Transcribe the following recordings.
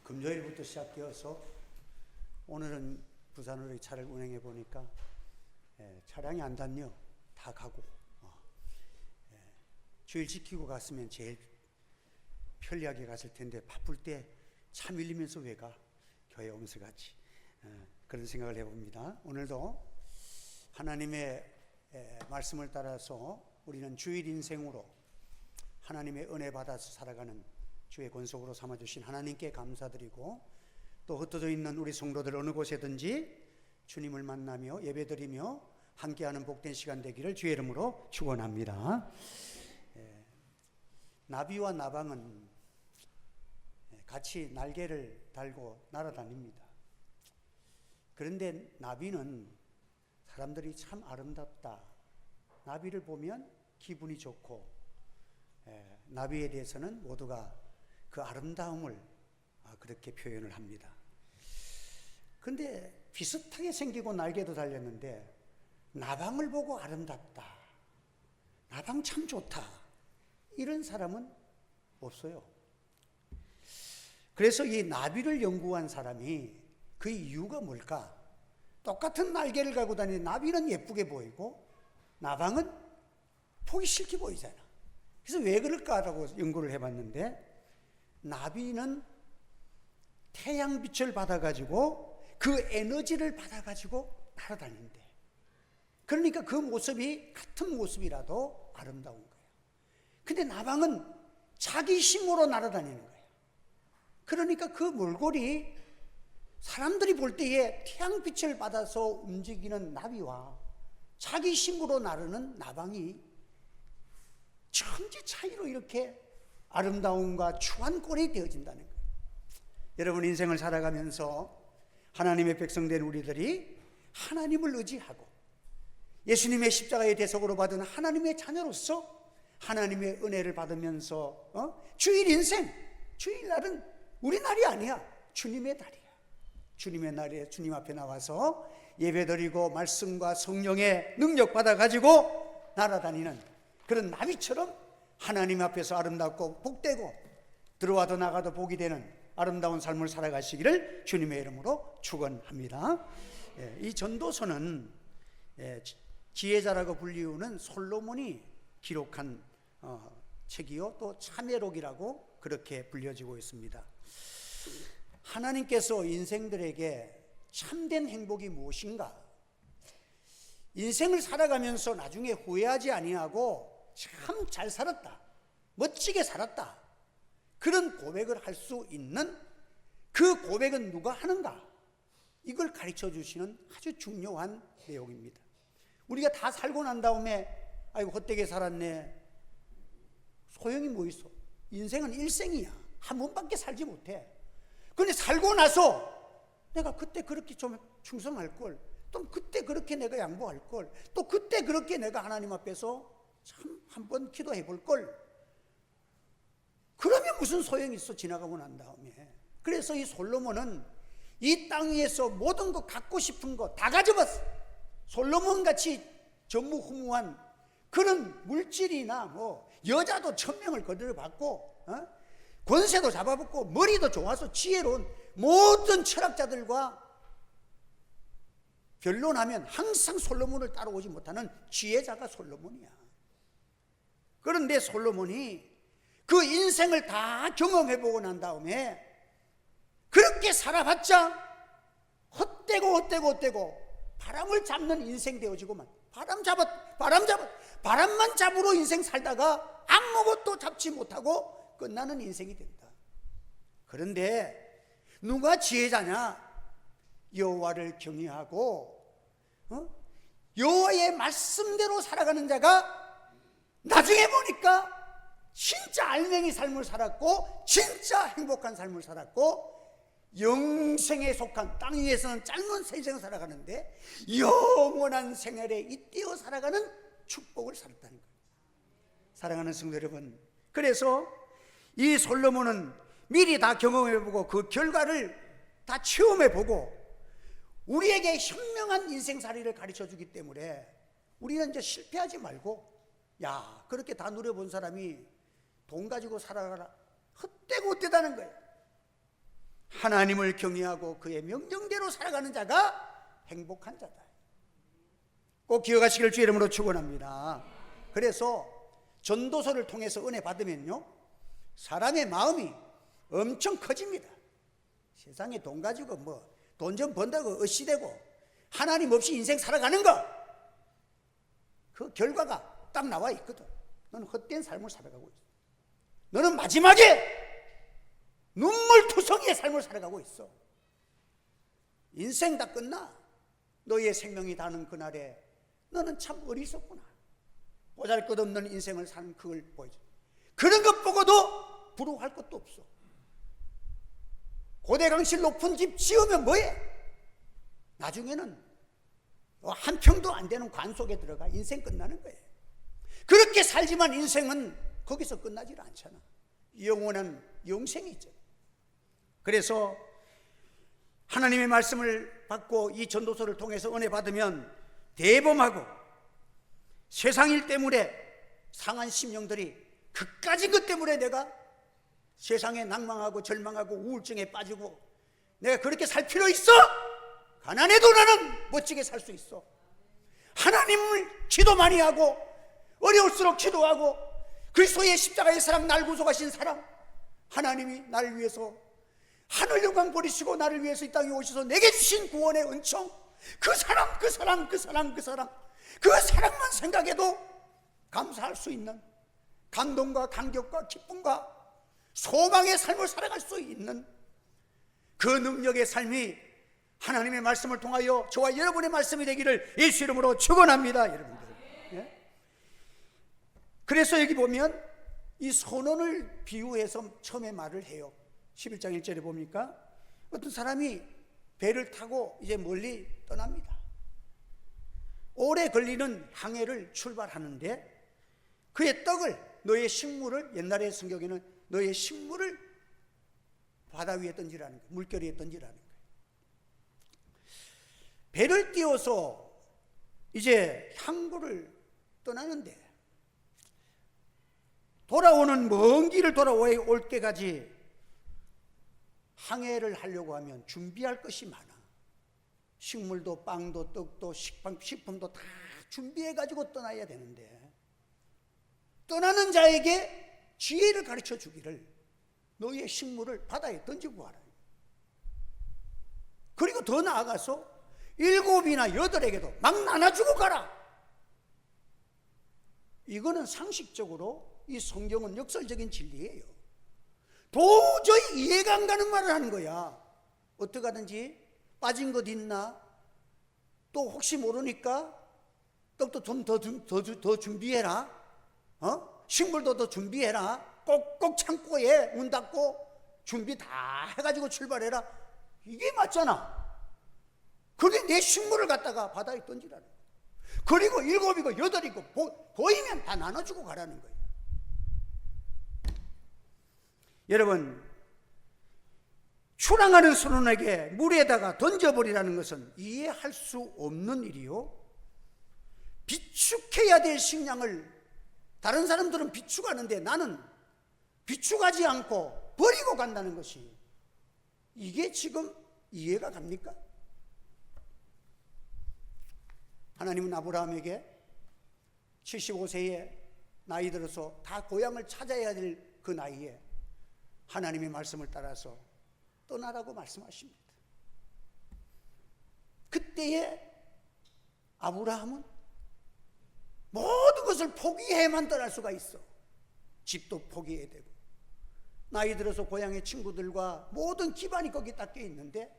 금요일부터 시작되어서 오늘은 부산으로 차를 운행해 보니까 차량이 안 닿네요. 다 가고 주일 지키고 갔으면 제일 편리하게 갔을 텐데 바쁠 때 차 밀리면서 왜 가? 교회 오면서 같이 그런 생각을 해봅니다. 오늘도 하나님의 말씀을 따라서 우리는 주일 인생으로 하나님의 은혜 받아서 살아가는 주의 권속으로 삼아주신 하나님께 감사드리고, 또 흩어져 있는 우리 성도들 어느 곳에든지 주님을 만나며 예배드리며 함께하는 복된 시간 되기를 주의 이름으로 축원합니다. 나비와 나방은 같이 날개를 달고 날아다닙니다. 그런데 나비는 사람들이 참 아름답다, 나비를 보면 기분이 좋고, 나비에 대해서는 모두가 그 아름다움을 그렇게 표현을 합니다. 그런데 비슷하게 생기고 날개도 달렸는데 나방을 보고 아름답다, 나방 참 좋다, 이런 사람은 없어요. 그래서 이 나비를 연구한 사람이 그 이유가 뭘까? 똑같은 날개를 가지고 다니는 나비는 예쁘게 보이고 나방은 보기 싫게 보이잖아. 그래서 왜 그럴까라고 연구를 해봤는데, 나비는 태양빛을 받아가지고 그 에너지를 받아가지고 날아다닌대. 그러니까 그 모습이 같은 모습이라도 아름다운 거예요. 근데 나방은 자기 힘으로 날아다니는 거예요. 그러니까 그 몰골이 사람들이 볼 때에 태양빛을 받아서 움직이는 나비와 자기 힘으로 나르는 나방이 천지 차이로 이렇게 아름다움과 추한 꼴이 되어진다는 거예요. 여러분, 인생을 살아가면서 하나님의 백성된 우리들이 하나님을 의지하고 예수님의 십자가의 대속으로 받은 하나님의 자녀로서 하나님의 은혜를 받으면서 주일 인생, 주일날은 우리 날이 아니야, 주님의 날이야. 주님의 날에 주님 앞에 나와서 예배드리고 말씀과 성령의 능력 받아가지고 날아다니는 그런 나비처럼 하나님 앞에서 아름답고 복되고 들어와도 나가도 복이 되는 아름다운 삶을 살아가시기를 주님의 이름으로 축원합니다. 이 전도서는 지혜자라고 불리우는 솔로몬이 기록한 책이요, 또 참회록이라고 그렇게 불려지고 있습니다. 하나님께서 인생들에게 참된 행복이 무엇인가, 인생을 살아가면서 나중에 후회하지 아니하고 참 잘 살았다, 멋지게 살았다, 그런 고백을 할 수 있는 그 고백은 누가 하는가, 이걸 가르쳐 주시는 아주 중요한 내용입니다. 우리가 다 살고 난 다음에 아이고 헛되게 살았네, 소용이 뭐 있어? 인생은 일생이야. 한 번밖에 살지 못해. 그런데 살고 나서 내가 그때 그렇게 좀 충성할 걸, 또 그때 그렇게 내가 양보할 걸, 또 그때 그렇게 내가 하나님 앞에서 참 한번 기도해 볼 걸, 그러면 무슨 소용이 있어, 지나가고 난 다음에. 그래서 이 솔로몬은 이 땅 위에서 모든 거, 갖고 싶은 거 다 가져봤어. 솔로몬같이 전무후무한 그런 물질이나 뭐 여자도 1000명을 거들어봤고, 권세도 잡아먹고 머리도 좋아서 지혜로운 모든 철학자들과 변론하면 항상 솔로몬을 따라오지 못하는 지혜자가 솔로몬이야. 그런데 솔로몬이 그 인생을 다 경험해보고 난 다음에 그렇게 살아봤자 헛되고 바람을 잡는 인생 되어지고만, 바람만 잡으러 인생 살다가 아무것도 잡지 못하고 끝나는 인생이 된다. 그런데 누가 지혜자냐? 여호와를 경외하고 여호와의 말씀대로 살아가는 자가 나중에 보니까 진짜 알맹이 삶을 살았고, 진짜 행복한 삶을 살았고, 영생에 속한, 땅 위에서는 짧은 세상을 살아가는데 영원한 생활에 잇대어 살아가는 축복을 살았다는 거예요. 사랑하는 성도 여러분, 그래서 이 솔로몬은 미리 다 경험해보고 그 결과를 다 체험해보고 우리에게 현명한 인생살이를 가르쳐주기 때문에 우리는 이제 실패하지 말고, 야, 그렇게 다 누려본 사람이 돈 가지고 살아가라, 헛되고 헛되다는 거예요. 하나님을 경외하고 그의 명령대로 살아가는 자가 행복한 자다. 꼭 기억하시길 주의 이름으로 축원합니다. 그래서 전도서를 통해서 은혜 받으면요, 사람의 마음이 엄청 커집니다. 세상에 돈 가지고 뭐 돈 좀 번다고 어시되고 하나님 없이 인생 살아가는 거, 그 결과가 딱 나와 있거든. 너는 헛된 삶을 살아가고 있어. 너는 마지막에 눈물투성이의 삶을 살아가고 있어. 인생 다 끝나. 너의 생명이 다는 그날에 너는 참 어리석구나. 보잘것없는 인생을 사는 그걸 보여줘. 그런 것 보고도 부러워할 것도 없어. 고대강실 높은 집 지으면 뭐해? 나중에는 한 평도 안 되는 관 속에 들어가 인생 끝나는 거예요. 그렇게 살지만 인생은 거기서 끝나질 않잖아. 영원한 영생이 있잖아. 그래서 하나님의 말씀을 받고 이 전도서를 통해서 은혜 받으면 대범하고 세상 일 때문에 상한 심령들이 그까진 것 때문에 내가 세상에 낭망하고 절망하고 우울증에 빠지고 내가 그렇게 살 필요 있어? 가난해도 나는 멋지게 살 수 있어. 하나님을 기도 많이 하고 어려울수록 기도하고 그리스도의 십자가의 사랑, 날 구속하신 사랑, 하나님이 나를 위해서 하늘 영광 버리시고 나를 위해서 이 땅에 오셔서 내게 주신 구원의 은총, 그 사랑만 생각해도 감사할 수 있는 감동과 감격과 기쁨과 소망의 삶을 살아갈 수 있는 그 능력의 삶이 하나님의 말씀을 통하여 저와 여러분의 말씀이 되기를 예수 이름으로 축원합니다. 여러분들. 예? 그래서 여기 보면 이 선원을 비유해서 처음에 말을 해요. 11장 1절에 보니까 어떤 사람이 배를 타고 이제 멀리 떠납니다. 오래 걸리는 항해를 출발하는데 그의 떡을, 너의 식물을, 옛날의 성경에는 너의 식물을 바다 위에 던지라는 거예요. 물결 위에 던지라는 거예요. 배를 띄워서 이제 항구를 떠나는데 돌아오는 먼 길을 돌아올 때까지 항해를 하려고 하면 준비할 것이 많아. 식물도 빵도 떡도 식품도 다 준비해가지고 떠나야 되는데 떠나는 자에게 지혜를 가르쳐 주기를 너희의 식물을 바다에 던지고 가라. 그리고 더 나아가서 7이나 8에게도 막 나눠주고 가라. 이거는 상식적으로 이 성경은 역설적인 진리예요. 도저히 이해가 안 가는 말을 하는 거야. 어떻게 하든지 빠진 것 있나? 또 혹시 모르니까 떡도 좀 더 준비해라. 식물도 더 준비해라. 꼭꼭 창고에 문 닫고 준비 다 해가지고 출발해라. 이게 맞잖아. 그게 내 식물을 갖다가 바다에 던지라는 거야. 그리고 7이고 8이고 보이면 다 나눠주고 가라는 거예요. 여러분, 출항하는 선원에게 물에다가 던져버리라는 것은 이해할 수 없는 일이요, 비축해야 될 식량을 다른 사람들은 비축하는데 나는 비축하지 않고 버리고 간다는 것이, 이게 지금 이해가 갑니까? 하나님은 아브라함에게 75세에 나이 들어서 다 고향을 찾아야 될 그 나이에 하나님의 말씀을 따라서 떠나라고 말씀하십니다. 그때에 아브라함은 모든 것을 포기해야만 떠날 수가 있어. 집도 포기해야 되고, 나이 들어서 고향의 친구들과 모든 기반이 거기 딱 껴 있는데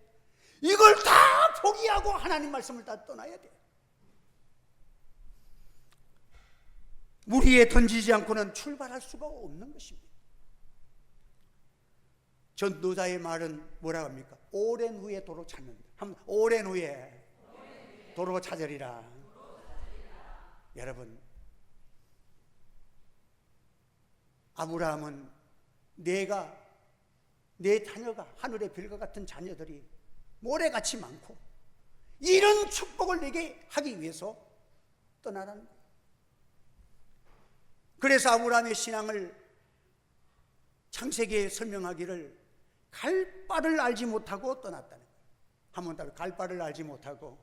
이걸 다 포기하고 하나님 말씀을 다 떠나야 돼. 물 위에 던지지 않고는 출발할 수가 없는 것입니다. 전도자의 말은 뭐라고 합니까? 오랜 후에 도로 찾는다. 오랜 후에 도로 찾으리라. 여러분, 아브라함은 내 자녀가 하늘의 별과 같은 자녀들이 모래같이 많고 이런 축복을 내게 하기 위해서 떠나라는 거예요. 그래서 아브라함의 신앙을 창세기에 설명하기를 갈 바를 알지 못하고 떠났다는 거예요. 한번 따로 갈 바를 알지 못하고.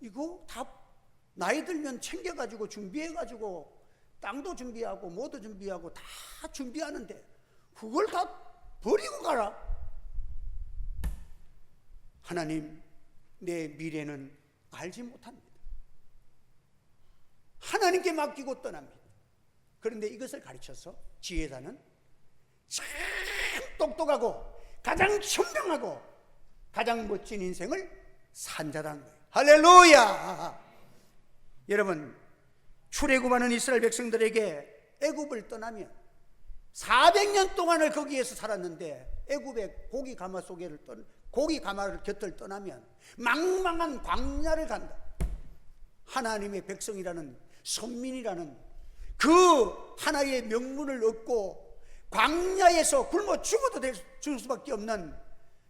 이거 다 나이 들면 챙겨가지고 준비해가지고 땅도 준비하고 뭐도 준비하고 다 준비하는데 그걸 다 버리고 가라. 하나님, 내 미래는 알지 못합니다. 하나님께 맡기고 떠납니다. 그런데 이것을 가르쳐서 지혜자는 참 똑똑하고 가장 현명하고 가장 멋진 인생을 산 자라는 거예요. 할렐루야! 여러분, 출애굽하는 이스라엘 백성들에게 애굽을 떠나면 400년 동안을 거기에서 살았는데 애굽의 고기 가마를 곁을 떠나면 망망한 광야를 간다. 하나님의 백성이라는 선민이라는 그 하나의 명분을 얻고 광야에서 굶어 죽어도 줄 수밖에 없는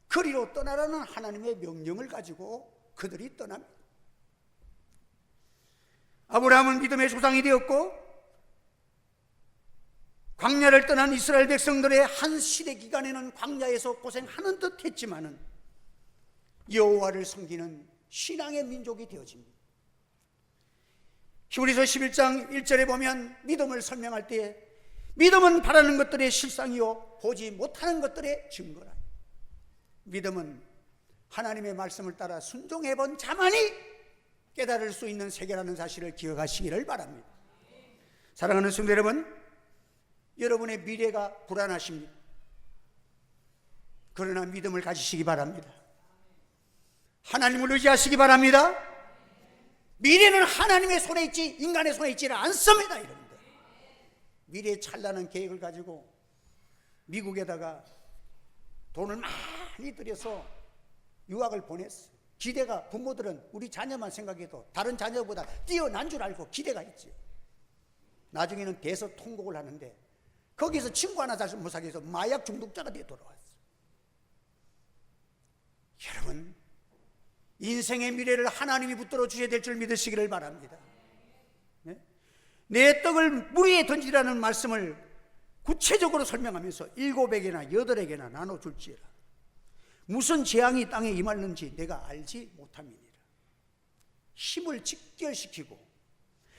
거리로 떠나라는 하나님의 명령을 가지고 그들이 떠납니다. 아브라함은 믿음의 조상이 되었고 광야를 떠난 이스라엘 백성들의 한 시대 기간에는 광야에서 고생하는 듯 했지만은 여호와를 섬기는 신앙의 민족이 되어집니다. 히브리서 11장 1절에 보면 믿음을 설명할 때 믿음은 바라는 것들의 실상이요 보지 못하는 것들의 증거라. 믿음은 하나님의 말씀을 따라 순종해 본 자만이 깨달을 수 있는 세계라는 사실을 기억하시기를 바랍니다. 사랑하는 성도 여러분, 여러분의 미래가 불안하십니다. 그러나 믿음을 가지시기 바랍니다. 하나님을 의지하시기 바랍니다. 미래는 하나님의 손에 있지 인간의 손에 있지는 않습니다. 여러분들, 미래의 찬란한 계획을 가지고 미국에다가 돈을 많이 들여서 유학을 보냈어요. 기대가, 부모들은 우리 자녀만 생각해도 다른 자녀보다 뛰어난 줄 알고 기대가 있지. 나중에는 대서통곡을 하는데 거기서 친구 하나 잘못 사귀어서 마약 중독자가 되어 돌아왔어요. 여러분, 인생의 미래를 하나님이 붙들어 주셔야 될 줄 믿으시기를 바랍니다. 네? 내 떡을 물 위에 던지라는 말씀을 구체적으로 설명하면서 7에게나 8에게나 나눠줄지라. 무슨 재앙이 땅에 임하는지 내가 알지 못함이니라. 힘을 직결시키고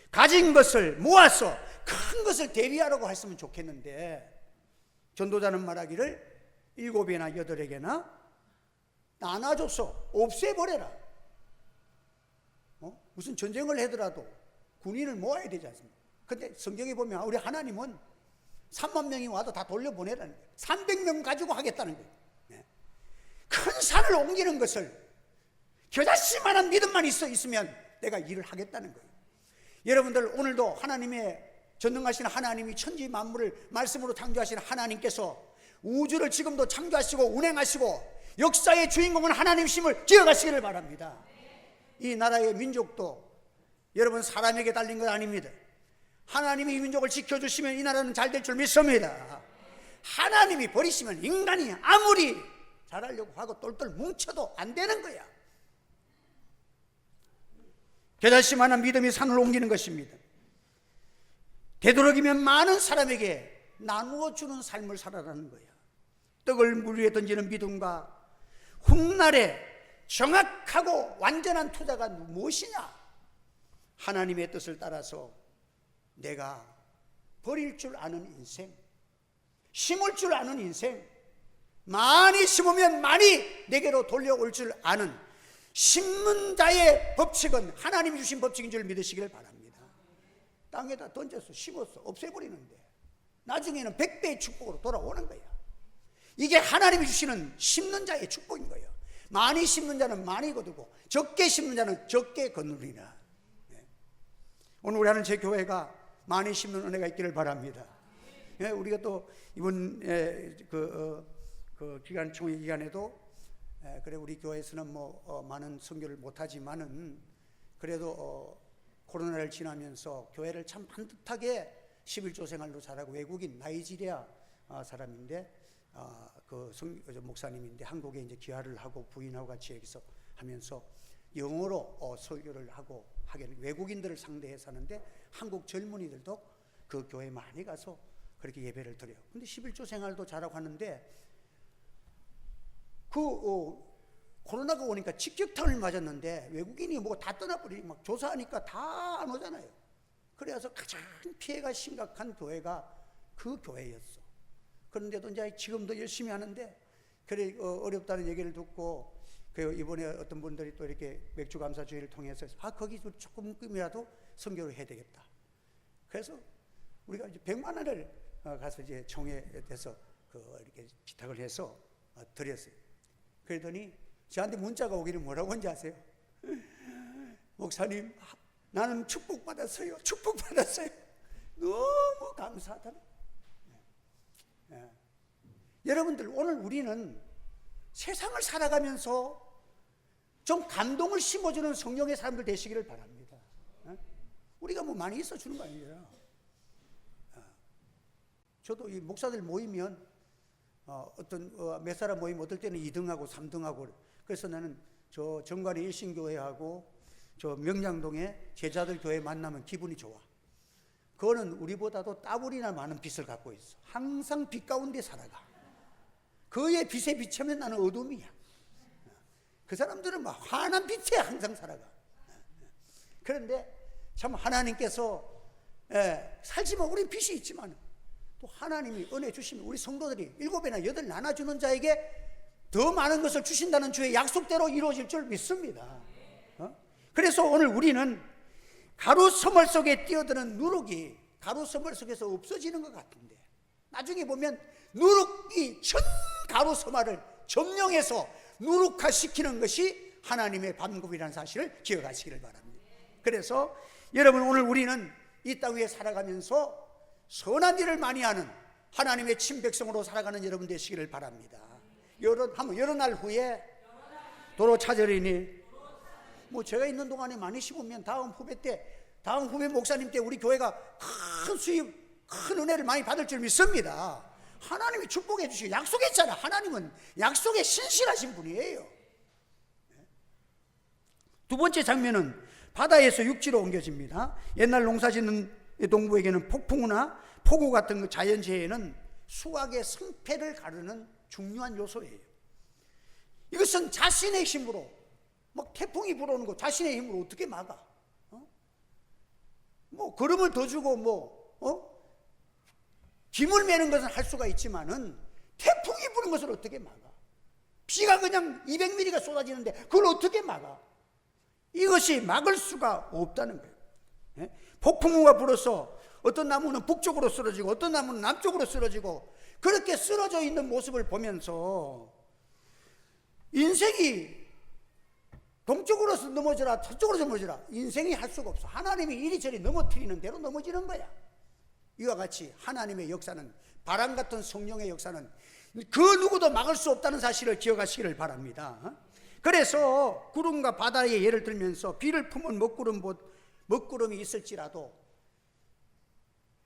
가진 것을 모아서 큰 것을 대비하라고 했으면 좋겠는데 전도자는 말하기를 7에나 8에게나 나눠줘서 없애버려라. 무슨 전쟁을 하더라도 군인을 모아야 되지 않습니까? 근데 성경에 보면 우리 하나님은 3만 명이 와도 다 돌려보내라는 거예요. 300명 가지고 하겠다는 거예요. 큰 산을 옮기는 것을 겨자씨만한 믿음만 있으면 내가 일을 하겠다는 거예요. 여러분들, 오늘도 하나님의 전능하신 하나님이 천지 만물을 말씀으로 창조하신 하나님께서 우주를 지금도 창조하시고 운행하시고 역사의 주인공은 하나님심을 기억하시기를 바랍니다. 이 나라의 민족도 여러분 사람에게 달린 건 아닙니다. 하나님이 이 민족을 지켜주시면 이 나라는 잘 될 줄 믿습니다. 하나님이 버리시면 인간이 아무리 잘하려고 하고 똘똘 뭉쳐도 안 되는 거야. 겨자씨만한 믿음이 산을 옮기는 것입니다. 되도록이면 많은 사람에게 나누어 주는 삶을 살아가는 거야. 떡을 물 위에 던지는 믿음과 훗날에 정확하고 완전한 투자가 무엇이냐? 하나님의 뜻을 따라서 내가 버릴 줄 아는 인생, 심을 줄 아는 인생, 많이 심으면 많이 내게로 돌려올 줄 아는 심는 자의 법칙은 하나님이 주신 법칙인 줄 믿으시길 바랍니다. 땅에다 던져서 심어서 없애버리는데 나중에는 100배의 축복으로 돌아오는 거야. 이게 하나님이 주시는 심는 자의 축복인 거예요. 많이 심는 자는 많이 거두고 적게 심는 자는 적게 거두리라. 오늘 우리 하는 제 교회가 많이 심는 은혜가 있기를 바랍니다. 우리가 또 이번 그 기간 총회 기간에도 그래 우리 교회에서는 많은 선교를 못하지만은 그래도 코로나를 지나면서 교회를 참 반듯하게 11조 생활로 잘하고 외국인 나이지리아 사람인데 그 목사님인데 한국에 이제 귀화를 하고 부인하고 같이 여기서 하면서 영어로 설교를 하게 외국인들을 상대해서 하는데 한국 젊은이들도 그 교회 많이 가서 그렇게 예배를 드려요. 근데 11조 생활도 잘하고 하는데 코로나가 오니까 직격탄을 맞았는데 외국인이 뭐 다 떠나버리고 막 조사하니까 다 안 오잖아요. 그래서 가장 피해가 심각한 교회가 그 교회였어. 그런데도 이제 지금도 열심히 하는데 그래 어렵다는 얘기를 듣고 이번에 어떤 분들이 또 이렇게 맥주 감사주의를 통해서 거기 조금이라도 선교를 해야 되겠다. 그래서 우리가 이제 100만 원을 가서 이제 청해에서 이렇게 기탁을 해서 드렸어요. 그러더니 저한테 문자가 오기를 뭐라고 한지 아세요? 목사님, 나는 축복받았어요. 축복받았어요. 너무 감사하다는. 여러분들, 오늘 우리는 세상을 살아가면서 좀 감동을 심어주는 성령의 사람들 되시기를 바랍니다. 우리가 뭐 많이 있어주는 거 아니잖아. 저도 이 목사들 모이면 몇 사람 모이면 어떨 때는 2등하고 3등하고 그래서 나는 저 정관의 일신교회하고 저 명량동의 제자들 교회 만나면 기분이 좋아. 그거는 우리보다도 따블이나 많은 빛을 갖고 있어. 항상 빛 가운데 살아가. 그의 빛에 비치면 나는 어둠이야. 그 사람들은 막 환한 빛에 항상 살아가. 그런데 참 하나님께서 살지만 우리 빛이 있지만 또 하나님이 은혜 주시면 우리 성도들이 7배나 8배 나눠주는 자에게 더 많은 것을 주신다는 주의 약속대로 이루어질 줄 믿습니다. 그래서 오늘 우리는 가루 서물 속에 뛰어드는 누룩이 가루 서물 속에서 없어지는 것 같은데 나중에 보면 누룩이 전 가루 서물을 점령해서 누룩화시키는 것이 하나님의 반급이라는 사실을 기억하시기를 바랍니다. 그래서 여러분, 오늘 우리는 이 땅 위에 살아가면서 선한 일을 많이 하는 하나님의 친백성으로 살아가는 여러분 되시기를 바랍니다. 여러 날 후에 도로 찾으리니 뭐 제가 있는 동안에 많이 심으면 다음 후배 목사님 때 우리 교회가 큰 수입, 큰 은혜를 많이 받을 줄 믿습니다. 하나님이 축복해 주시고 약속했잖아. 하나님은 약속에 신실하신 분이에요. 두 번째 장면은 바다에서 육지로 옮겨집니다. 옛날 농사짓는 동부에게는 폭풍우나 폭우 같은 그 자연재해는 수확의 성패를 가르는 중요한 요소예요. 이것은 자신의 힘으로 막 태풍이 불어오는 거 자신의 힘으로 어떻게 막아? 뭐 걸음을 더 주고 짐을 매는 것은 할 수가 있지만은 태풍이 부는 것을 어떻게 막아? 비가 그냥 200mm가 쏟아지는데 그걸 어떻게 막아? 이것이 막을 수가 없다는 거예요. 폭풍우가 불어서 어떤 나무는 북쪽으로 쓰러지고 어떤 나무는 남쪽으로 쓰러지고 그렇게 쓰러져 있는 모습을 보면서 인생이 동쪽으로 넘어져라 서쪽으로 넘어져라 인생이 할 수가 없어. 하나님이 이리저리 넘어뜨리는 대로 넘어지는 거야. 이와 같이 하나님의 역사는, 바람 같은 성령의 역사는 그 누구도 막을 수 없다는 사실을 기억하시기를 바랍니다. 그래서 구름과 바다의 예를 들면서 비를 품은 먹구름이 있을지라도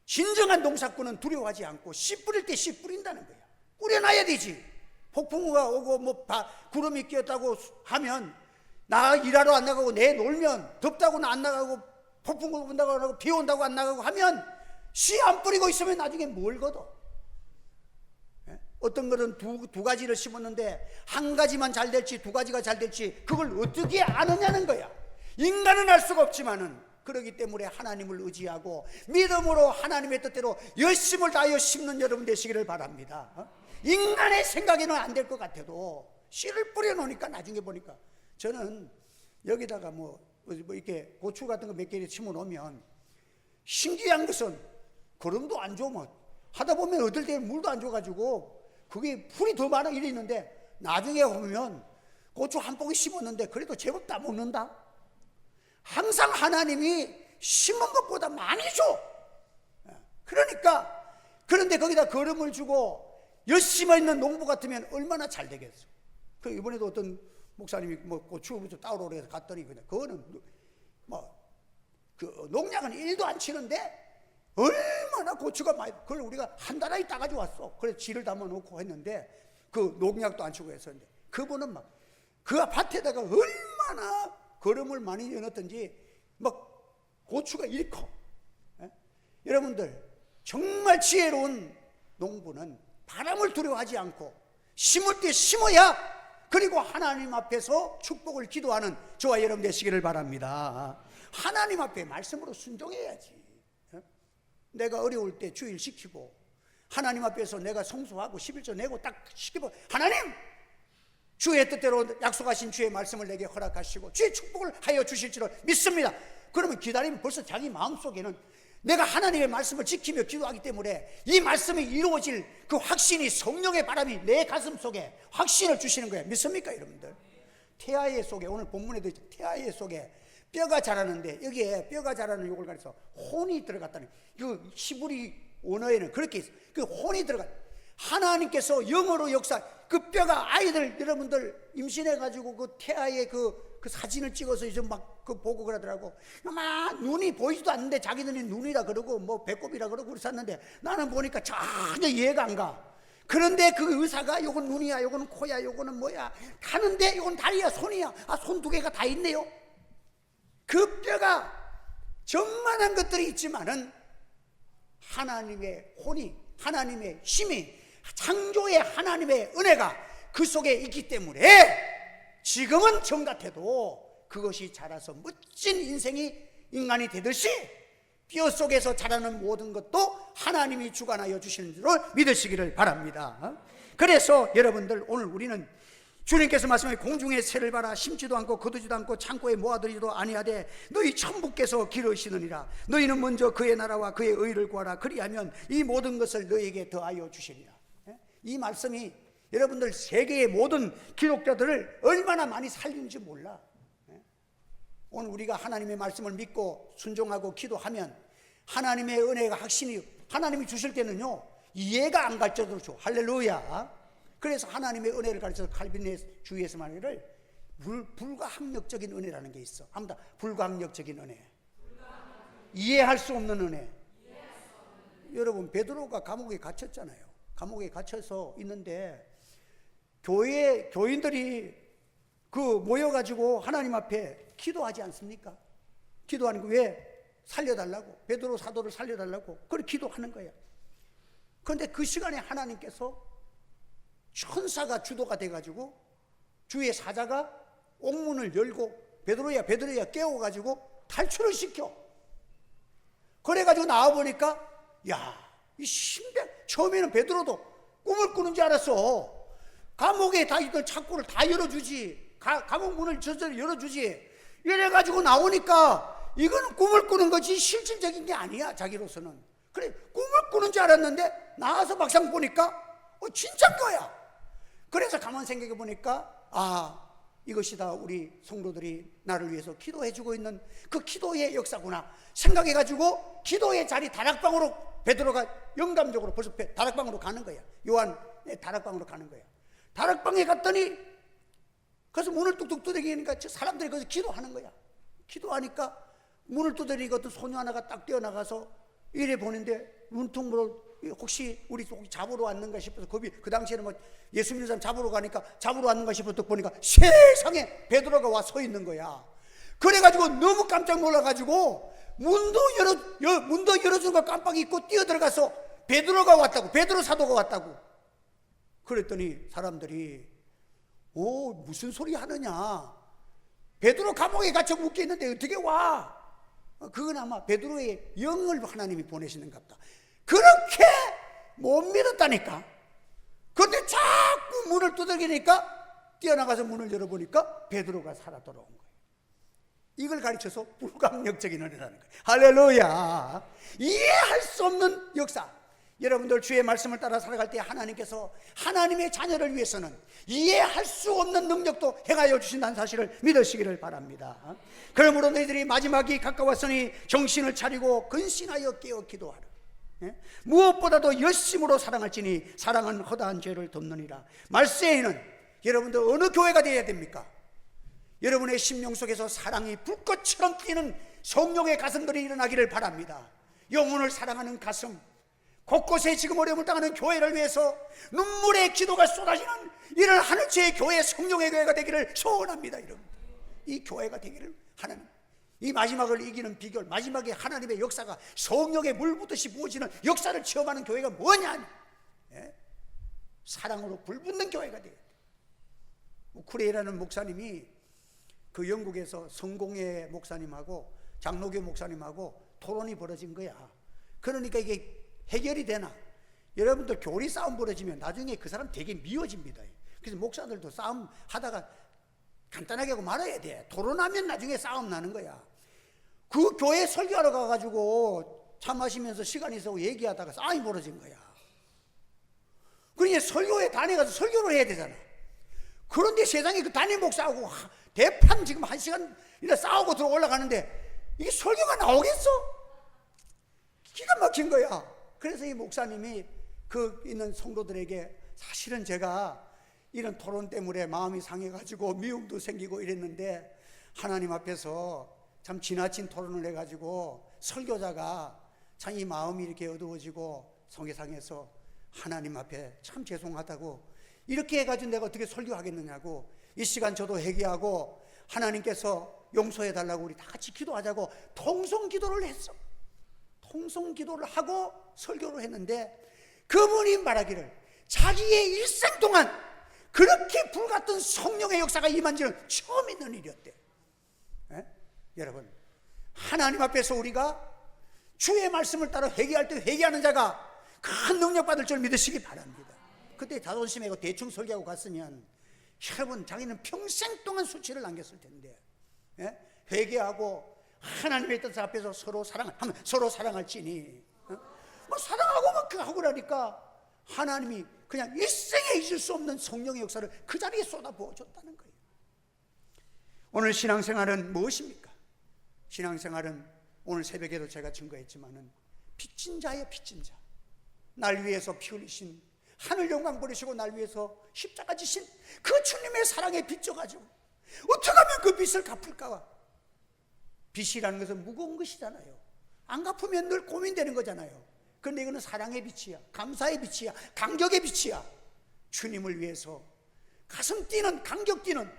진정한 농사꾼은 두려워하지 않고 씨 뿌릴 때 씨 뿌린다는 거야. 뿌려놔야 되지. 폭풍우가 오고 구름이 끼었다고 하면 나 일하러 안 나가고 내 놀면 덥다고는 안 나가고 폭풍우가 온다고 안 나가고 비 온다고 안 나가고 하면 씨 안 뿌리고 있으면 나중에 뭘 거둬? 어떤 것은 두 가지를 심었는데 한 가지만 잘 될지 두 가지가 잘 될지 그걸 어떻게 아느냐는 거야. 인간은 알 수가 없지만은 그렇기 때문에 하나님을 의지하고 믿음으로 하나님의 뜻대로 열심을 다하여 심는 여러분 되시기를 바랍니다. 인간의 생각에는 안 될 것 같아도 씨를 뿌려놓으니까 나중에 보니까 저는 여기다가 뭐 이렇게 고추 같은 거 몇 개를 심어 놓으면 신기한 것은 거름도 안 좋으면 하다 보면 어떨 때는 물도 안 줘가지고 그게 풀이 더 많아 이래 있는데 나중에 보면 고추 한 포기 심었는데 그래도 제법 다 먹는다. 항상 하나님이 심은 것보다 많이 줘. 그런데 거기다 거름을 주고 열심히 있는 농부 같으면 얼마나 잘 되겠어. 그 이번에도 어떤 목사님이 뭐 고추 따오러 그래서 갔더니 그거는 그 농약은 1도 안 치는데 얼마나 고추가 많이, 그걸 우리가 한 달 안에 따가지고 왔어. 그래서 지를 담아 놓고 했는데 그 농약도 안 치고 했었는데 그분은 막 그 밭에다가 얼마나 거름을 많이 넣었던지 막 고추가 이리 커. 여러분들 정말 지혜로운 농부는 바람을 두려워하지 않고 심을 때 심어야, 그리고 하나님 앞에서 축복을 기도하는 저와 여러분 되시기를 바랍니다. 하나님 앞에 말씀으로 순종해야지. 내가 어려울 때 주일 시키고, 하나님 앞에서 내가 성수하고 11조 내고 딱 시키고, 하나님 주의 뜻대로 약속하신 주의 말씀을 내게 허락하시고 주의 축복을 하여 주실 줄을 믿습니다. 그러면 기다리면 벌써 자기 마음속에는 내가 하나님의 말씀을 지키며 기도하기 때문에 이 말씀이 이루어질 그 확신이, 성령의 바람이 내 가슴 속에 확신을 주시는 거예요. 믿습니까 여러분들? 태아의 속에, 오늘 본문에도 있죠, 태아의 속에 뼈가 자라는데, 여기에 뼈가 자라는 요걸 가리켜서 혼이 들어갔다는, 그 히브리 언어에는 그렇게 있어요. 그 혼이 들어가, 하나님께서 영어로 역사, 그 뼈가, 아이들 여러분들 임신해가지고 그 태아의 그 사진을 찍어서 이제 막 그 보고 그러더라고. 막 눈이 보이지도 않는데 자기들이 눈이라 그러고 뭐 배꼽이라 그러고 그랬었는데, 나는 보니까 전혀 이해가 안 가. 그런데 그 의사가 요건 눈이야, 요거는 코야, 요거는 뭐야 하는데, 요건 다리야, 손이야, 아, 손 두 개가 다 있네요. 그 뼈가 전만한 것들이 있지만은 하나님의 혼이, 하나님의 힘이, 창조의 하나님의 은혜가 그 속에 있기 때문에 지금은 정 같아도 그것이 자라서 멋진 인생이 인간이 되듯이 뼈 속에서 자라는 모든 것도 하나님이 주관하여 주시는 줄을 믿으시기를 바랍니다. 그래서 여러분들, 오늘 우리는 주님께서 말씀하신 공중의 새를 봐라, 심지도 않고 거두지도 않고 창고에 모아두지도 아니하되 너희 천부께서 기르시느니라. 너희는 먼저 그의 나라와 그의 의를 구하라. 그리하면 이 모든 것을 너희에게 더하여 주시리라. 이 말씀이 여러분들 세계의 모든 기독자들을 얼마나 많이 살리는지 몰라. 오늘 우리가 하나님의 말씀을 믿고 순종하고 기도하면 하나님의 은혜가 확신이, 하나님이 주실 때는요 이해가 안 갈 정도로 줘. 할렐루야. 그래서 하나님의 은혜를 가르쳐서 칼빈의 주의에서 말하기를 불가항력적인 은혜라는 게 있어. 아무튼 불가항력적인 은혜, 이해할 수 없는 은혜. 여러분, 베드로가 감옥에 갇혔잖아요. 감옥에 갇혀서 있는데 교인들이 그 모여가지고 하나님 앞에 기도하지 않습니까? 기도하는 거 왜? 살려달라고, 베드로 사도를 살려달라고 그렇게 기도하는 거예요. 그런데 그 시간에 하나님께서 천사가 주도가 돼가지고 주의 사자가 옥문을 열고 베드로야 깨워가지고 탈출을 시켜. 그래가지고 나와보니까, 야, 이 신비한, 처음에는 베드로도 꿈을 꾸는 줄 알았어. 감옥에 다 있던 창고를 다 열어주지, 감옥 문을 저절로 열어주지. 이래가지고 나오니까 이거는 꿈을 꾸는 거지 실질적인 게 아니야, 자기로서는. 그래, 꿈을 꾸는 줄 알았는데 나와서 막상 보니까 진짜인 거야. 그래서 가만 생각해 보니까, 아, 이것이 다 우리 성도들이 나를 위해서 기도해주고 있는 그 기도의 역사구나 생각해가지고 기도의 자리 다락방으로 베드로가 영감적으로 벌써 다락방으로 가는 거야. 요한의 다락방으로 가는 거야. 다락방에 갔더니 그래서 문을 뚝뚝 두드리니까 사람들이 거기서 기도하는 거야. 기도하니까 문을 두드리니까 어떤 소녀 하나가 딱 뛰어나가서 이래 보는데 문틈으로 혹시 우리 잡으러 왔는가 싶어서, 그 당시에는 뭐 예수 믿는 사람 잡으러 가니까 잡으러 왔는가 싶어서 보니까 세상에 베드로가 와 서 있는 거야. 그래가지고 너무 깜짝 놀라가지고 문도 열어준 걸 깜빡 잊고 뛰어들어가서 베드로가 왔다고, 베드로 사도가 왔다고. 그랬더니 사람들이 무슨 소리 하느냐, 베드로 감옥에 갇혀 묶여 있는데 어떻게 와? 그건 아마 베드로의 영을 하나님이 보내시는가 보다. 그렇게 못 믿었다니까. 그런데 자꾸 문을 두들기니까 뛰어나가서 문을 열어보니까 베드로가 살아 돌아온 거예요. 이걸 가르쳐서 불가항력적인 은혜라는 거예요. 할렐루야. 이해할 수 없는 역사. 여러분들 주의 말씀을 따라 살아갈 때 하나님께서 하나님의 자녀를 위해서는 이해할 수 없는 능력도 행하여 주신다는 사실을 믿으시기를 바랍니다. 그러므로 너희들이 마지막이 가까웠으니 정신을 차리고 근신하여 깨어 기도하라. 무엇보다도 열심으로 사랑할지니 사랑은 허다한 죄를 덮느니라. 말세에는 여러분들 어느 교회가 되어야 됩니까? 여러분의 심령 속에서 사랑이 불꽃처럼 뛰는 성령의 가슴들이 일어나기를 바랍니다. 영혼을 사랑하는 가슴, 곳곳에 지금 어려움을 당하는 교회를 위해서 눈물의 기도가 쏟아지는 이런 하늘채의 교회, 성령의 교회가 되기를 소원합니다. 여러분, 이 교회가 되기를 하나님, 이 마지막을 이기는 비결, 마지막에 하나님의 역사가 성령의 물붓듯이 부어지는 역사를 체험하는 교회가 뭐냐? 예? 사랑으로 불붙는 교회가 돼야 돼. 쿠레이라는 목사님이 그 영국에서 성공회 목사님하고 장로교 목사님하고 토론이 벌어진 거야. 그러니까 이게 해결이 되나? 여러분들 교리 싸움 벌어지면 나중에 그 사람 되게 미워집니다. 그래서 목사들도 싸움 하다가 간단하게 하고 말아야 돼. 토론하면 나중에 싸움 나는 거야. 그 교회 설교하러 가가지고 차 마시면서 시간 있어 얘기하다가 싸움이 벌어진 거야. 그러니까 설교에 단에 가서 설교를 해야 되잖아. 그런데 세상에 그 단임 목사하고 대판 지금 1시간이나 싸우고 들어 올라가는데 이게 설교가 나오겠어? 기가 막힌 거야. 그래서 이 목사님이 그 있는 성도들에게 사실은 제가 이런 토론 때문에 마음이 상해가지고 미움도 생기고 이랬는데 하나님 앞에서 참 지나친 토론을 해가지고 설교자가 참 이 마음이 이렇게 어두워지고 성회상에서 하나님 앞에 참 죄송하다고 이렇게 해가지고 내가 어떻게 설교하겠느냐고 이 시간 저도 회개하고 하나님께서 용서해 달라고 우리 다 같이 기도하자고 통성기도를 했어. 통성기도를 하고 설교를 했는데 그분이 말하기를 자기의 일생 동안 그렇게 불같은 성령의 역사가 임한 지는 처음 있는 일이었대. 예? 여러분, 하나님 앞에서 우리가 주의 말씀을 따라 회개할 때 회개하는 자가 큰 능력 받을 줄 믿으시기 바랍니다. 그때 자존심에 대충 설교하고 갔으면 여러분 자기는 평생 동안 수치를 남겼을 텐데, 예? 회개하고 하나님의 뜻 앞에서 서로 사랑하면 서로 사랑할지니, 뭐 사랑하고 막 하고 나니까 하나님이 그냥 일생에 잊을 수 없는 성령의 역사를 그 자리에 쏟아 부어줬다는 거예요. 오늘 신앙생활은 무엇입니까? 신앙생활은 오늘 새벽에도 제가 증거했지만은 빚진 자예요. 빚진 자. 날 위해서 피 흘리신, 하늘 영광 버리시고 날 위해서 십자가 지신 그 주님의 사랑에 빚져가지고 어떻게 하면 그 빚을 갚을까? 빚이라는 것은 무거운 것이잖아요. 안 갚으면 늘 고민되는 거잖아요. 그런데 이거는 사랑의 빛이야, 감사의 빛이야, 감격의 빛이야. 주님을 위해서 가슴 뛰는, 감격 뛰는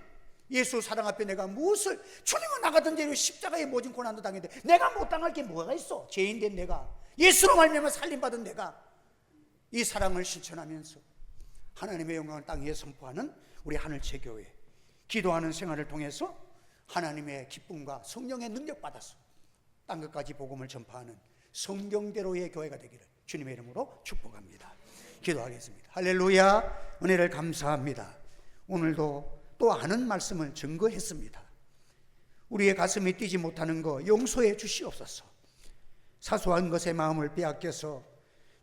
예수 사랑 앞에 내가 무엇을, 주님은 나가던 대로 십자가에 모진 고난도 당했는데 내가 못 당할 게 뭐가 있어? 죄인된 내가, 예수로 말미암아 살림받은 내가 이 사랑을 실천하면서 하나님의 영광을 땅 위에 선포하는 우리 하늘체 교회, 기도하는 생활을 통해서 하나님의 기쁨과 성령의 능력 받아서 땅 끝까지 복음을 전파하는 성경대로의 교회가 되기를 주님의 이름으로 축복합니다. 기도하겠습니다. 할렐루야. 은혜를 감사합니다. 오늘도 또 아는 말씀을 증거했습니다. 우리의 가슴이 뛰지 못하는 거 용서해 주시옵소서. 사소한 것에 마음을 빼앗겨서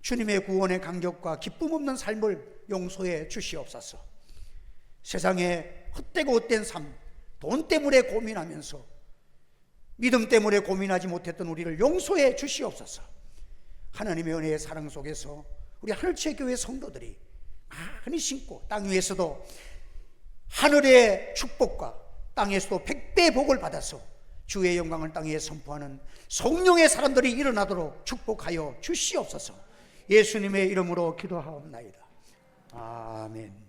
주님의 구원의 감격과 기쁨 없는 삶을 용서해 주시옵소서. 세상에 헛되고 헛된 삶, 돈 때문에 고민하면서 믿음 때문에 고민하지 못했던 우리를 용서해 주시옵소서. 하나님의 은혜의 사랑 속에서 우리 하늘체 교회 성도들이 많이 신고 땅 위에서도 하늘의 축복과 땅에서도 100배의 복을 받아서 주의 영광을 땅 위에 선포하는 성령의 사람들이 일어나도록 축복하여 주시옵소서. 예수님의 이름으로 기도하옵나이다. 아멘.